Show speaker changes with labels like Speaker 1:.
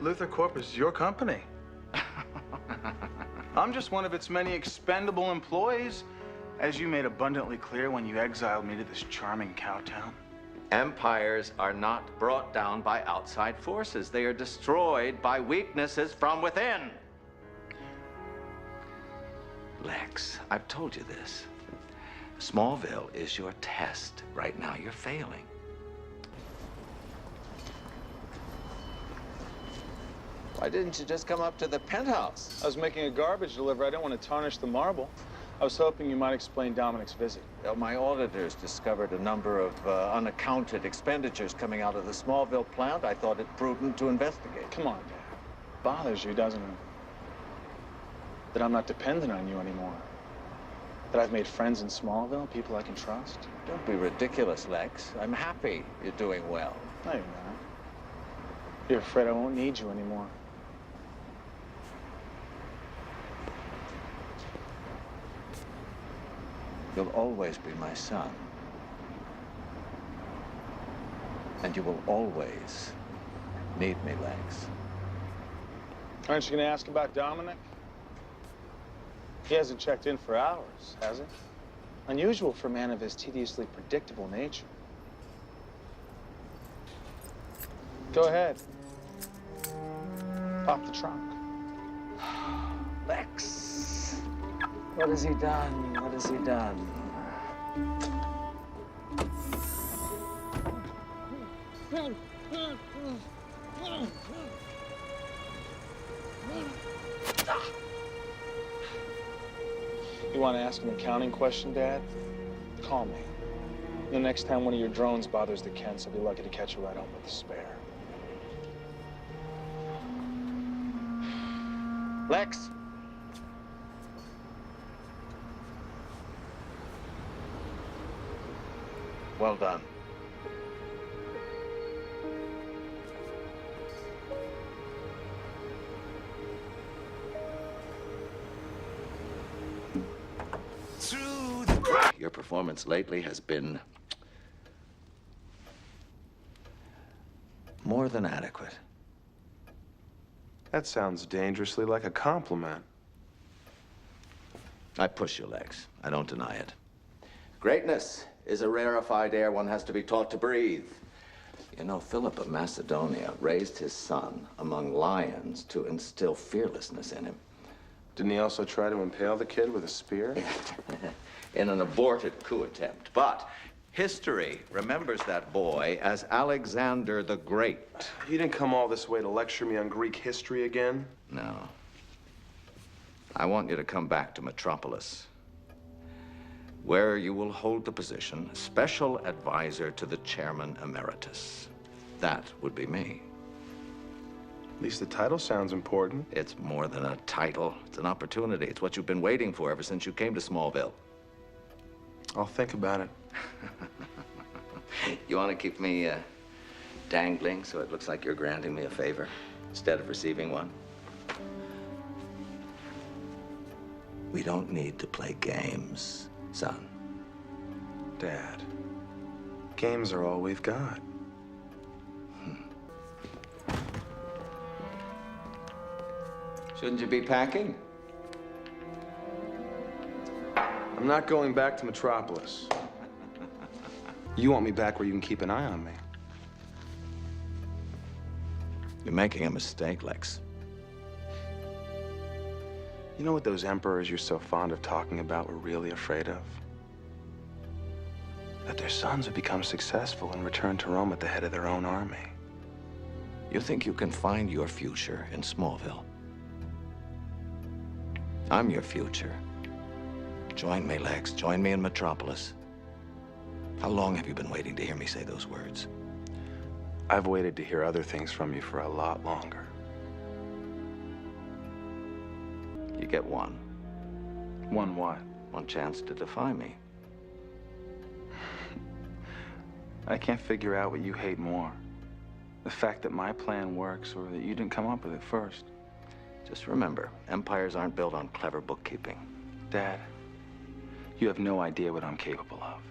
Speaker 1: Luthor Corp is your company. I'm just one of its many expendable employees, as you made abundantly clear when you exiled me to this charming cow town.
Speaker 2: Empires are not brought down by outside forces. They are destroyed by weaknesses from within. Lex, I've told you this. Smallville is your test. Right now, you're failing. Why didn't you just come up to the penthouse?
Speaker 1: I was making a garbage delivery. I didn't want to tarnish the marble. I was hoping you might explain Dominic's visit.
Speaker 2: Well, my auditors discovered a number of unaccounted expenditures coming out of the Smallville plant. I thought it prudent to investigate.
Speaker 1: Come on, Dad. Bothers you, doesn't it? That I'm not dependent on you anymore. That I've made friends in Smallville, people I can trust.
Speaker 2: Don't be ridiculous, Lex. I'm happy you're doing well.
Speaker 1: No, you're not. You're afraid I won't need you anymore.
Speaker 2: You'll always be my son. And you will always need me, Lex.
Speaker 1: Aren't you going to ask about Dominic? He hasn't checked in for hours, has he? Unusual for a man of his tediously predictable nature. Go ahead. Pop the trunk.
Speaker 2: Lex, what has he done? What has he done?
Speaker 1: You want to ask an accounting question, Dad? Call me. The next time one of your drones bothers the Kents, I'll be lucky to catch a ride home with a spare.
Speaker 2: Lex. Well done. Your performance lately has been more than adequate.
Speaker 3: That sounds dangerously like a compliment.
Speaker 2: I push you, Lex. I don't deny it. Greatness is a rarefied air one has to be taught to breathe. You know, Philip of Macedonia raised his son among lions to instill fearlessness in him.
Speaker 3: Didn't he also try to impale the kid with a spear?
Speaker 2: In an aborted coup attempt. But history remembers that boy as Alexander the Great.
Speaker 3: You didn't come all this way to lecture me on Greek history again?
Speaker 2: No. I want you to come back to Metropolis, where you will hold the position special advisor to the chairman emeritus. That would be me.
Speaker 3: At least the title sounds important.
Speaker 2: It's more than a title. It's an opportunity. It's what you've been waiting for ever since you came to Smallville.
Speaker 3: I'll think about it.
Speaker 2: You want to keep me dangling so it looks like you're granting me a favor instead of receiving one? We don't need to play games, son.
Speaker 3: Dad, games are all we've got.
Speaker 2: Shouldn't you be packing?
Speaker 3: I'm not going back to Metropolis. You want me back where you can keep an eye on me.
Speaker 2: You're making a mistake, Lex.
Speaker 3: You know what those emperors you're so fond of talking about were really afraid of? That their sons would become successful and return to Rome at the head of their own army.
Speaker 2: You think you can find your future in Smallville? I'm your future. Join me, Lex. Join me in Metropolis. How long have you been waiting to hear me say those words?
Speaker 3: I've waited to hear other things from you for a lot longer.
Speaker 2: You get one.
Speaker 3: One what?
Speaker 2: One chance to defy me.
Speaker 3: I can't figure out what you hate more. The fact that my plan works or that you didn't come up with it first.
Speaker 2: Just remember, empires aren't built on clever bookkeeping.
Speaker 3: Dad, you have no idea what I'm capable of.